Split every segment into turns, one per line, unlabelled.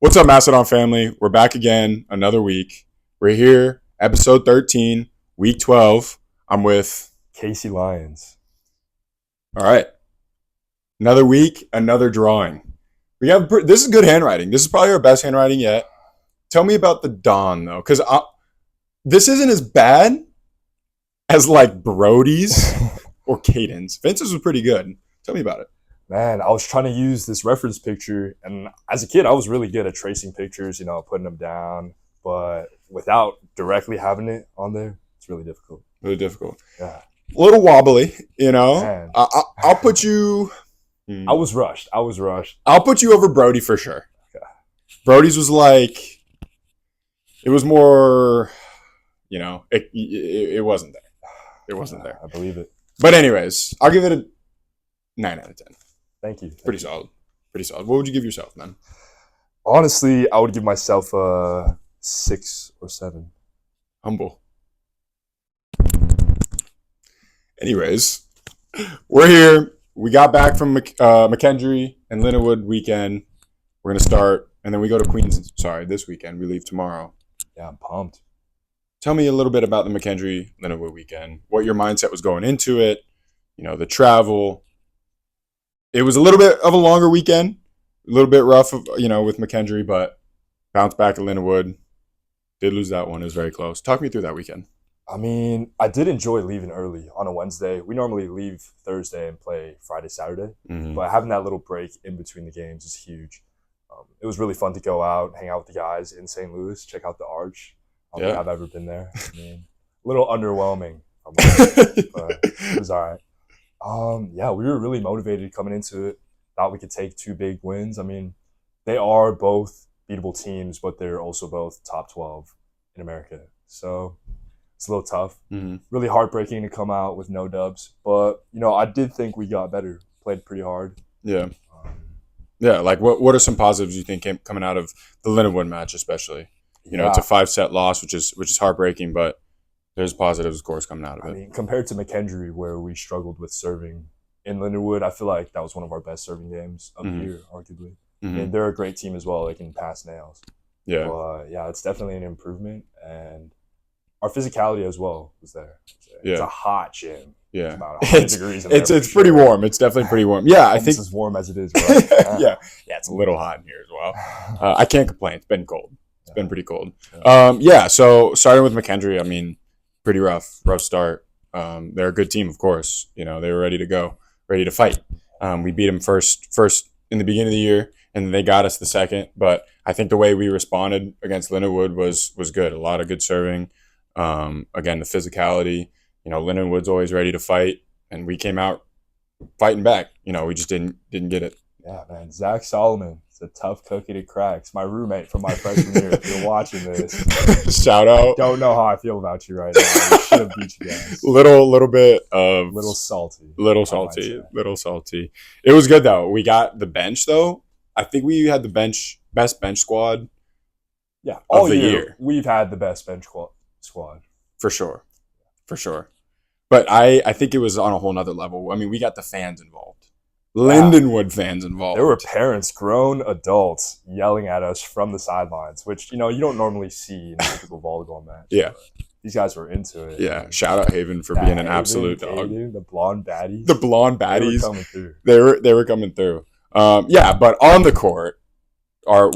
What's up, Mastodon family? We're back again, another week. We're here, episode 13, week 12. I'm with,
Casey Lyons.
all right, another week, another drawing. This is good handwriting. This is probably our best handwriting yet. Tell me about the Dawn, though, because this isn't as bad as like Brody's or Caden's. Vince's was pretty good. Tell me about it.
Man, I was trying to use this reference picture, and as a kid, I was really good at tracing pictures, putting them down. But without directly having it on there, it's really difficult.
Really difficult.
Yeah.
A little wobbly,
Man.
I'll put you.
I was rushed.
I'll put you over Brody for sure.
Okay.
Brody's was like, it was more, it wasn't there. It wasn't there.
I believe it.
But anyways, I'll give it a 9 out of 10.
Thank you.
Pretty solid. Pretty solid. What would you give yourself, man?
Honestly, I would give myself a 6 or 7.
Humble. Anyways, we're here. We got back from McKendree and Lindenwood weekend. We're going to start, and then we go to Queens. Sorry, this weekend. We leave tomorrow.
Yeah, I'm pumped.
Tell me a little bit about the McKendree Lindenwood weekend. What your mindset was going into it. The travel. It was a little bit of a longer weekend, a little bit rough, with McKendree, but bounced back at Lindenwood. Did lose that one. It was very close. Talk me through that weekend.
I mean, I did enjoy leaving early on a Wednesday. We normally leave Thursday and play Friday, Saturday.
Mm-hmm.
But having that little break in between the games is huge. It was really fun to go out, hang out with the guys in St. Louis, check out the Arch. I don't think I've ever been there. I mean, a little underwhelming, but it was all right. We were really motivated coming into it. Thought we could take 2 big wins. I mean, they are both beatable teams, but they're also both top 12 in America. So it's a little tough.
Mm-hmm.
Really heartbreaking to come out with no dubs. But, I did think we got better. Played pretty hard.
Yeah. Like what are some positives you think coming out of the Lindenwood match, especially? It's a 5-set loss, which is heartbreaking, but there's positives, of course, coming out of it.
I mean, compared to McKendree, where we struggled with serving in Lindenwood, I feel like that was one of our best serving games of the year, arguably.
Mm-hmm.
And they're a great team as well. They can pass nails.
Yeah.
But, it's definitely an improvement. And our physicality as well was there. It's a hot gym.
Yeah.
It's about 100 degrees in there.
It's pretty warm. It's definitely pretty warm. Yeah, I think.
It's as warm as it is. Right?
Yeah, it's a little hot in here as well. I can't complain. It's been cold. It's been pretty cold. So starting with McKendree, I mean, pretty rough start. They're a good team, of course. They were ready to go, ready to fight. We beat them first in the beginning of the year, and then they got us the second. But I think the way we responded against Lindenwood was good. A lot of good serving. Again, the physicality. Lindenwood's always ready to fight, and we came out fighting back. We just didn't get it.
Yeah, man. Zach Solomon. It's a tough cookie to crack. It's my roommate from my freshman year. If you're watching this,
shout out.
Don't know how I feel about you right now. We should have beat you guys.
Little bit of
salty.
Little salty. It was good though. We got the bench though. I think we had the best bench squad.
Yeah, all year we've had the best bench squad
for sure. But I think it was on a whole nother level. I mean, we got the fans involved. Lindenwood fans involved.
There were parents, grown adults, yelling at us from the sidelines, which you don't normally see in a typical volleyball match.
Yeah,
these guys were into it.
Yeah, shout out Haven for being an absolute dog.
The blonde baddies.
They
were coming through.
They were coming through. But on the court,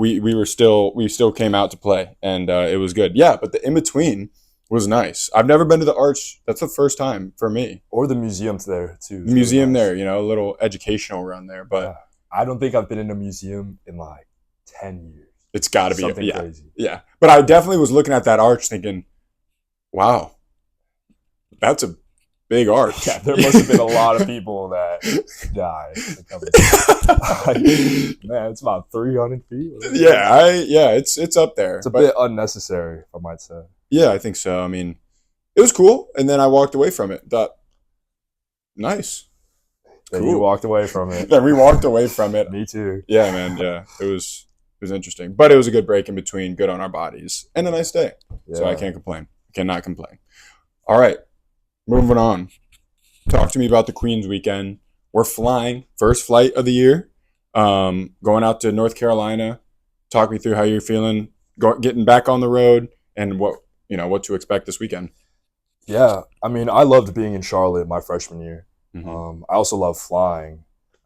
we still came out to play, and it was good. Yeah, but the in between was nice. I've never been to the Arch. That's the first time for me.
Or the museum's there too.
The museum there, a little educational around there. But
I don't think I've been in a museum in like 10 years.
It's got to be
something crazy.
Yeah. But I definitely was looking at that arch thinking, wow, that's a big arch.
Yeah, there must have been a lot of people that died. Man, it's about 300 feet.
It's up there.
It's a bit unnecessary, I might say.
Yeah, I think so. I mean, it was cool, and then I walked away from it. Thought, nice.
Then cool. You walked away from it.
Then we walked away from it.
Me too.
Yeah, man. Yeah, it was interesting, but it was a good break in between, good on our bodies, and a nice day. Yeah. So I can't complain. Cannot complain. All right, moving on. Talk to me about the Queens weekend. We're flying, first flight of the year, going out to North Carolina. talk me through how you're feeling getting back on the road and what to expect this weekend.
Yeah, I mean, I loved being in Charlotte my freshman year.
Mm-hmm.
I also love flying.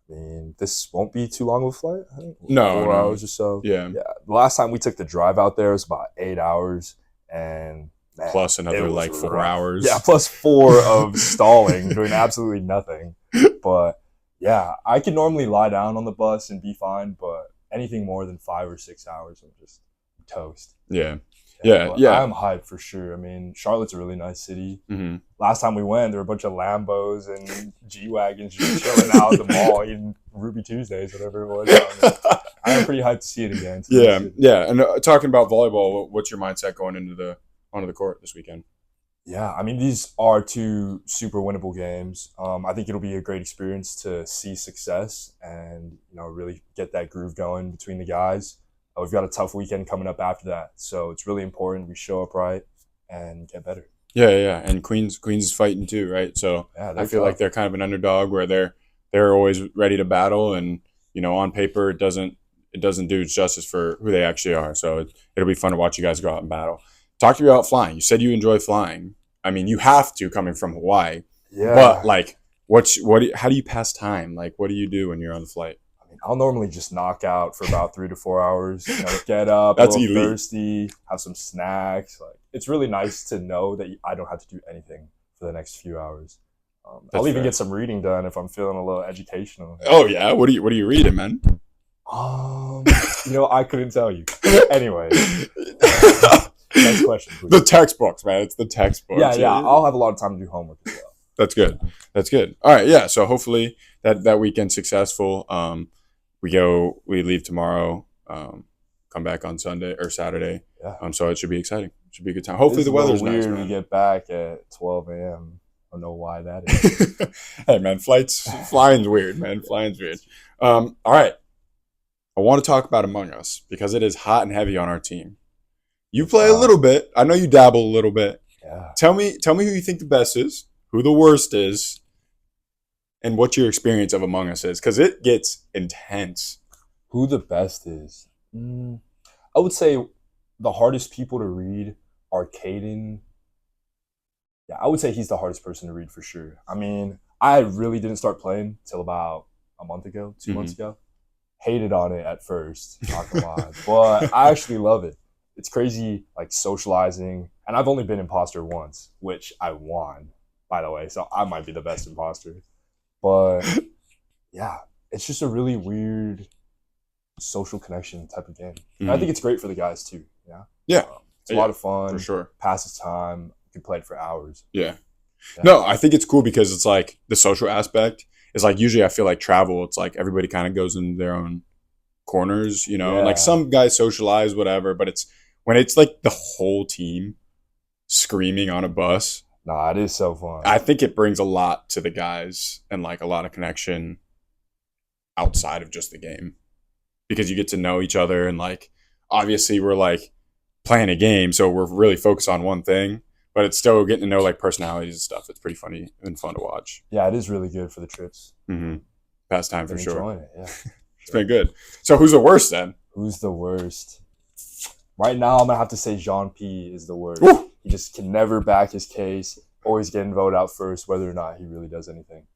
I mean, this won't be too long of a flight. I think
No,
4 hours or so.
Yeah.
The last time we took the drive out there was about 8 hours, and man,
Plus another
it was
4
rough.
hours.
Yeah, plus 4 of stalling, doing absolutely nothing. But yeah, I can normally lie down on the bus and be fine, but anything more than 5 or 6 hours, I'm just toast.
Yeah.
I'm hyped for sure. I mean, Charlotte's a really nice city.
Mm-hmm.
Last time we went, there were a bunch of Lambos and G-Wagons just chilling out at the mall eating Ruby Tuesdays, whatever it was. I'm pretty hyped to see it again.
Yeah. And talking about volleyball, what's your mindset going into onto the court this weekend?
Yeah, I mean, these are 2 super winnable games. I think it'll be a great experience to see success and really get that groove going between the guys. We've got a tough weekend coming up after that, so it's really important we show up right and get better.
Yeah, and Queens is fighting too, right? So
yeah,
I feel like they're kind of an underdog where they're always ready to battle, and on paper it doesn't do justice for who they actually are. So it'll be fun to watch you guys go out and battle. Talk to me about flying. You said you enjoy flying. I mean, you have to coming from Hawaii.
Yeah.
But like, how do you pass time? Like, what do you do when you're on the flight?
I'll normally just knock out for about 3 to 4 hours. Get up,
That's
a little
elite.
Thirsty, have some snacks. Like, it's really nice to know that I don't have to do anything for the next few hours. I'll even get some reading done if I'm feeling a little educational.
Oh yeah, what are you reading, man?
I couldn't tell you. Anyway, next question, please.
The textbooks, man. It's the textbooks.
Yeah. I'll have a lot of time to do homework as well.
That's good. All right, yeah. So hopefully that weekend's successful. We leave tomorrow, come back on Sunday or Saturday.
Yeah.
So it should be exciting. It should be a good time. Hopefully the weather's nice, man.
We get back at 12 a.m. I don't know why that is.
Hey, man, flying's weird, man. Flying's weird. All right. I want to talk about Among Us because it is hot and heavy on our team. You play a little bit. I know you dabble a little bit.
Yeah.
Tell me who you think the best is, who the worst is, and what your experience of Among Us is, because it gets intense.
Who the best is? I would say the hardest people to read are Caden. Yeah, I would say he's the hardest person to read for sure. I mean, I really didn't start playing till about a month ago, 2 months ago. Hated on it at first, not gonna lie. But I actually love it. It's crazy, like socializing. And I've only been imposter once, which I won, by the way. So I might be the best imposter. But yeah, it's just a really weird social connection type of game. And I think it's great for the guys too.
Yeah.
It's a lot of fun.
For sure.
Passes time. You can play it for hours.
Yeah. No, I think it's cool because it's like the social aspect is like usually I feel like travel, it's like everybody kind of goes in their own corners, and like some guys socialize, whatever, but it's when it's like the whole team screaming on a bus.
Nah, it is so fun.
I think it brings a lot to the guys and like a lot of connection outside of just the game because you get to know each other and like obviously we're like playing a game, so we're really focused on one thing, but it's still getting to know like personalities and stuff. It's pretty funny and fun to watch.
Yeah, it is really good for the trips.
Past time for sure.
Enjoying it, yeah.
It's been good. So who's the worst then?
Who's the worst? Right now, I'm going to have to say Jean P is the worst.
Woo!
He just can never back his case, always getting voted out first, whether or not he really does anything.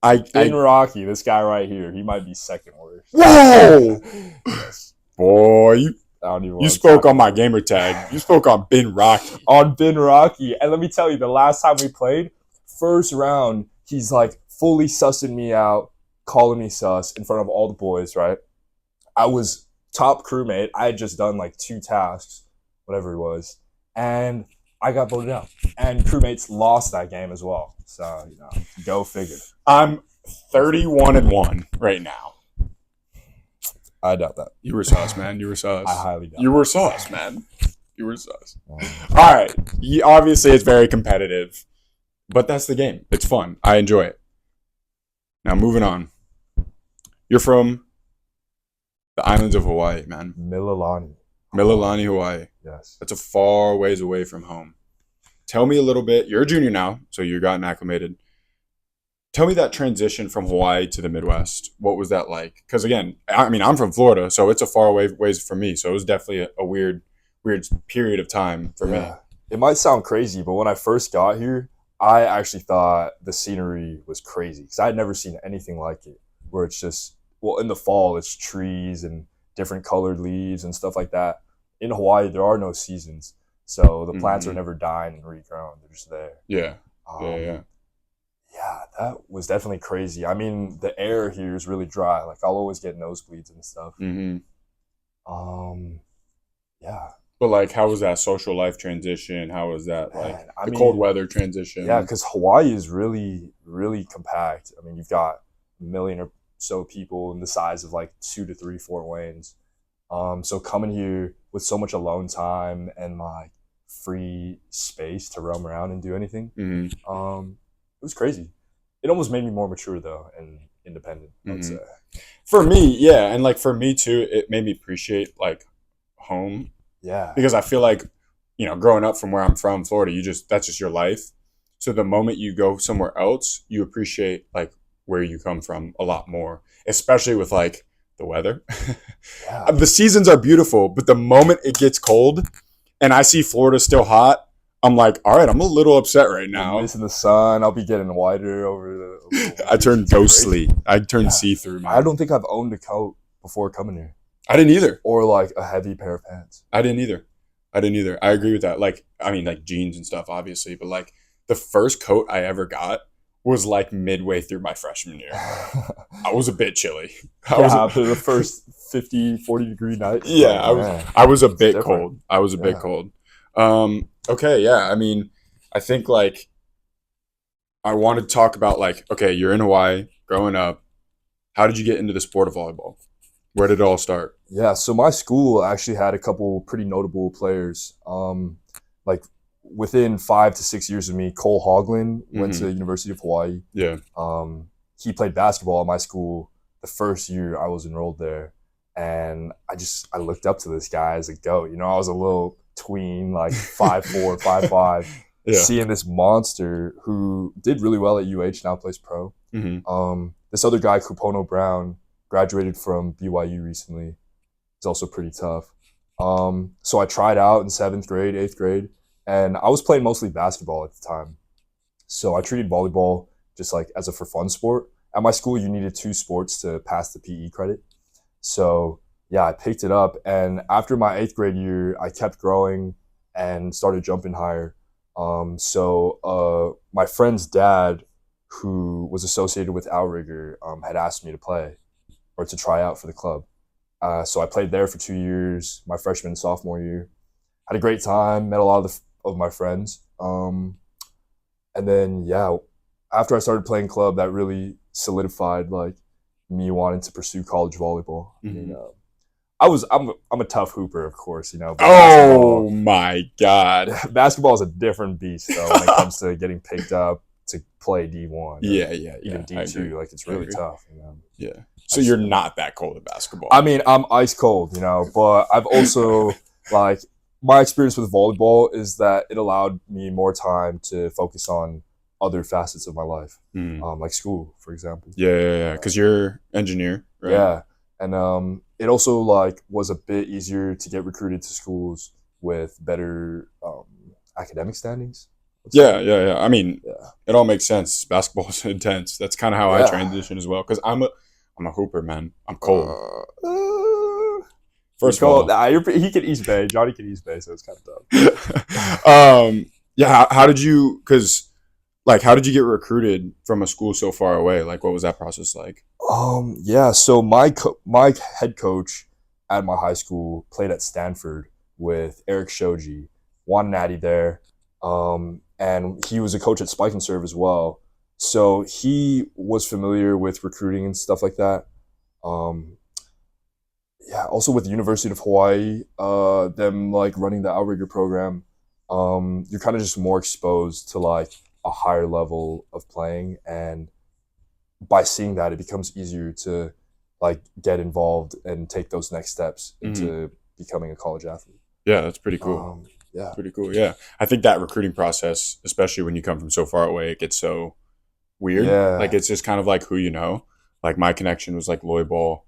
Rocky, this guy right here, he might be second worst.
Whoa!
Yes.
Boy, you spoke on my
about.
gamer tag. You spoke on Ben Rocky.
On Ben Rocky. And let me tell you, the last time we played, first round, he's like fully sussing me out, calling me sus in front of all the boys, right? I was top crewmate. I had just done like 2 tasks, whatever it was. And I got voted out. And crewmates lost that game as well. So, go figure.
I'm 31-1 right now.
I doubt that.
You were sus, man. You were sus.
I highly doubt
You were sus, man. You were sus. All right. Obviously, it's very competitive, but that's the game. It's fun. I enjoy it. Now, moving on. You're from the islands of Hawaii, man. Mililani, Hawaii.
Yes.
That's a far ways away from home. Tell me a little bit. You're a junior now, so you've gotten acclimated. Tell me that transition from Hawaii to the Midwest. What was that like? Because again, I mean, I'm from Florida, so it's a far away ways for me. So it was definitely a weird period of time for me.
It might sound crazy, but when I first got here, I actually thought the scenery was crazy because I had never seen anything like it. Where it's just in the fall it's trees and different colored leaves and stuff like that. In Hawaii, there are no seasons, so the plants are never dying and regrown; they're just there.
Yeah,
Yeah, that was definitely crazy. I mean, the air here is really dry. Like I'll always get nosebleeds and stuff. Yeah.
But like, how was that social life transition? How was that like
Man,
cold weather transition?
Yeah, because Hawaii is really, really compact. I mean, you've got a million or so people in the size of like 2 to 3 Fort Waynes. So coming here with so much alone time and like free space to roam around and do anything, it was crazy. It almost made me more mature though and independent. I would say.
For me, yeah, and like for me too, it made me appreciate like home.
Yeah.
Because I feel like, growing up from where I'm from, Florida, that's just your life. So the moment you go somewhere else, you appreciate like where you come from a lot more, especially with like the weather.
Yeah.
The seasons are beautiful, but the moment it gets cold and I see Florida still hot, I'm like, all right, I'm a little upset right now.
I'm missing the sun. I'll be getting whiter over the
I turned ghostly. I turned see-through, man.
I don't think I've owned a coat before coming here.
I didn't either.
Or like a heavy pair of pants.
I didn't either. I agree with that. Like, I mean, like jeans and stuff, obviously, but like the first coat I ever got was like midway through my freshman year. I was a bit chilly.
After the first 50, 40 degree night.
Yeah, I was a bit cold. I was a bit cold. Okay, yeah. I mean, I think like I want to talk about like, okay, you're in Hawaii growing up. How did you get into the sport of volleyball? Where did it all start?
Yeah, so my school actually had a couple pretty notable players. Like within 5 to 6 years of me, Cole Hoagland went to the University of Hawaii.
Yeah.
He played basketball at my school the first year I was enrolled there. And I looked up to this guy as a GOAT. I was a little tween, like 5'4", 5'5", seeing this monster who did really well at UH, now plays pro. This other guy, Kupono Brown, graduated from BYU recently. He's also pretty tough. So I tried out in 7th grade, 8th grade, and I was playing mostly basketball at the time. So I treated volleyball just like as a for fun sport. At my school, you needed 2 sports to pass the PE credit. So yeah, I picked it up, and after my 8th grade year, I kept growing and started jumping higher. So my friend's dad, who was associated with Outrigger, had asked me to play or to try out for the club. So I played there for 2 years, my freshman and sophomore year. Had a great time, met a lot of my friends. And then, yeah, after I started playing club, that really solidified like me wanting to pursue college volleyball. I'm a tough hooper, of course, but
oh my God.
Basketball is a different beast though when it comes to getting picked up to play D1.
Yeah.
Even D2, like it's really tough.
Yeah. So you're not that cold at basketball.
I mean, I'm ice cold, but I've also like my experience with volleyball is that it allowed me more time to focus on other facets of my life, like school, for example.
Yeah. Because you're engineer, right?
Yeah, and it also like was a bit easier to get recruited to schools with better academic standings.
Yeah. I mean, it all makes sense. Basketball is intense. That's kind of how I transition as well. Because I'm a hooper, man. I'm cold. First of all,
he can East Bay. Johnny can East Bay, so it's kind of
tough. Yeah. How did you? Because how did you get recruited from a school so far away? Like, what was that process like?
Yeah. So my head coach at my high school played at Stanford with Eric Shoji, won natty there. And he was a coach at Spike and Serve as well. So he was familiar with recruiting and stuff like that. Also with the University of Hawaii, them like running the Outrigger program, you're kind of just more exposed to like a higher level of playing, and by seeing that, it becomes easier to like get involved and take those next steps into becoming a college athlete.
Yeah, that's pretty cool. Pretty cool. Yeah, I think that recruiting process, especially when you come from so far away, it gets so weird.
Yeah.
Like it's just kind of like who you know. Like my connection was like Loy Ball,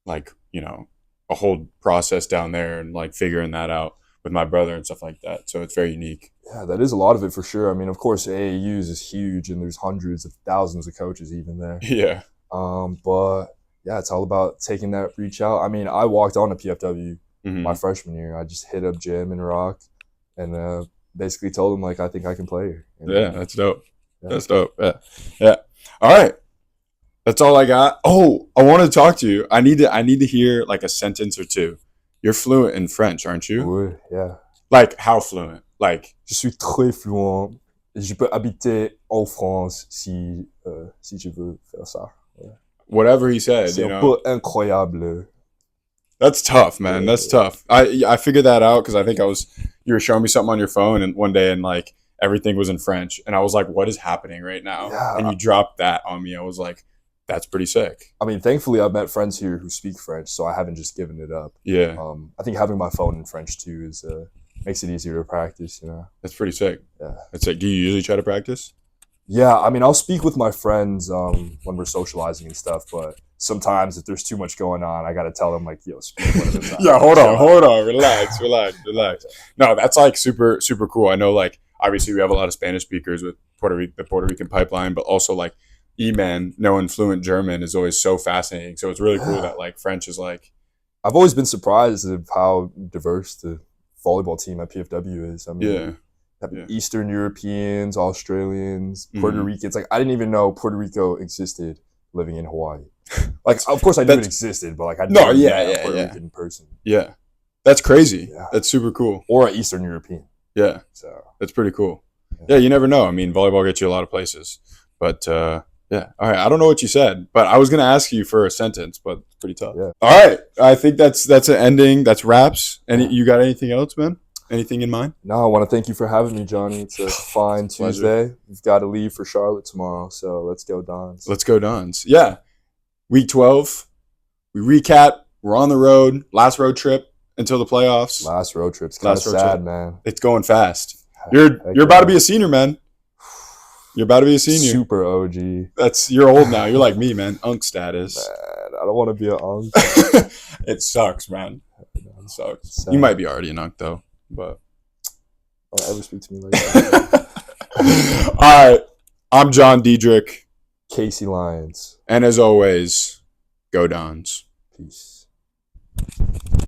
like, you know, a whole process down there and like figuring that out with my brother and stuff like that. So it's very unique.
Yeah, that is a lot of it for sure. I mean, of course, AAUs is huge, and there's hundreds of thousands of coaches even there.
Yeah.
But yeah, it's all about taking that reach out. I mean, I walked on to PFW my freshman year. I just hit up Jim and Rock, and basically told him like, I think I can play here.
Yeah, that's dope. Yeah. That's dope. Yeah. Yeah. All right. That's all I got. Oh, I want to talk to you. I need to hear like a sentence or two. You're fluent in French, aren't you?
Oui, yeah.
Like how fluent? Like
je suis très fluent. Je peux habiter en France si tu veux faire ça. Yeah.
Whatever he said,
C'est
you
un
know.
peu incroyable.
That's tough, man. That's tough. I figured that out because I think you were showing me something on your phone and one day and like everything was in French and I was like, what is happening right now?
Yeah.
And you dropped that on me. I was like, that's pretty sick.
I mean, thankfully I've met friends here who speak French, so I haven't just given it up.
Yeah.
I think having my phone in French too is makes it easier to practice, you know.
That's pretty sick.
Yeah.
That's sick. Do you usually try to practice?
Yeah, I mean, I'll speak with my friends when we're socializing and stuff, but sometimes if there's too much going on, I got to tell them, like, yo, speak one at a time.
Yeah, hold on. Relax. No, that's, like, super, super cool. I know, like, obviously we have a lot of Spanish speakers with the Puerto Rican pipeline, but also, like, E-Man knowing fluent German is always so fascinating. So it's really cool that, like, French is, like...
I've always been surprised at how diverse the volleyball team at PFW is. I mean, Eastern Europeans, Australians, Puerto Ricans. Like, I didn't even know Puerto Rico existed living in Hawaii. Like, of course I knew it existed, but like I never met a Puerto Rican person.
Yeah. That's crazy. Yeah. That's super cool.
Or an Eastern European.
Yeah. So that's pretty cool. Yeah, you never know. I mean, volleyball gets you a lot of places. But yeah. All right. I don't know what you said, but I was gonna ask you for a sentence, but it's pretty tough. Yeah. All right. I think that's an ending. That's wraps. You got anything else, man? Anything in mind?
No, I want to thank you for having me, Johnny. It's a fine Tuesday. We've got to leave for Charlotte tomorrow, so let's go Dons.
Let's go Dons. Yeah. Week 12. We recap. We're on the road. Last road trip until the playoffs.
Last road trip's kind of sad, man.
It's going fast. You're about to be a senior, man. You're about to be a senior.
Super OG.
You're old now. You're like me, man. Unk status.
Man, I don't want to be an unk.
It sucks, man. It sucks. Sad. You might be already an unk, though. But
don't ever speak to me like that.
All right. I'm John Diedrich.
Casey Lyons.
And as always, go Dons.
Peace.